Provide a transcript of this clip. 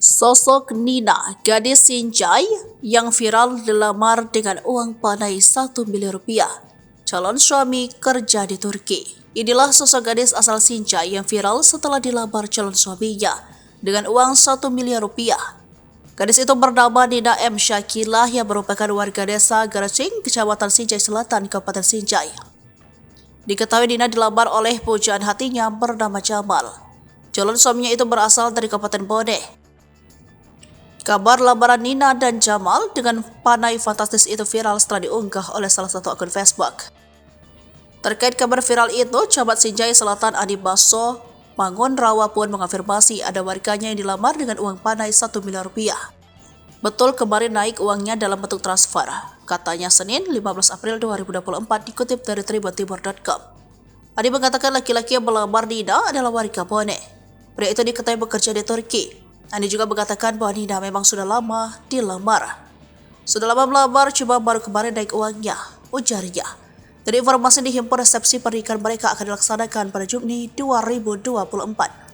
Sosok Nina, gadis Sinjai yang viral dilamar dengan uang panai 1 miliar rupiah. Calon suami kerja di Turki. Inilah sosok gadis asal Sinjai yang viral setelah dilamar calon suaminya dengan uang 1 miliar rupiah. Gadis itu bernama Nina M. Syakilah yang merupakan warga desa Garacing, Kecamatan Sinjai Selatan, Kabupaten Sinjai. Diketahui Nina dilamar oleh pujaan hatinya bernama Jamal. Calon suaminya itu berasal dari Kabupaten Bone. Kabar lamaran Nina dan Jamal dengan panai fantastis itu viral setelah diunggah oleh salah satu akun Facebook. Terkait kabar viral itu, Camat Sinjai Selatan Adi Baso Mangun Rawa pun mengafirmasi ada warganya yang dilamar dengan uang panai 1 miliar rupiah. Betul, kemarin naik uangnya dalam bentuk transfer, katanya Senin 15 April 2024 dikutip dari tribuntimur.com. Adi mengatakan laki-laki yang melamar Nina adalah warga Bone. Pria itu diketahui bekerja di Turki. Andi juga mengatakan bahwa Nina memang sudah lama dilamar. Sudah lama melamar, cuma baru kemarin naik uangnya, ujarnya. Dari informasi dihimpun, resepsi pernikahan mereka akan dilaksanakan pada Juni 2024.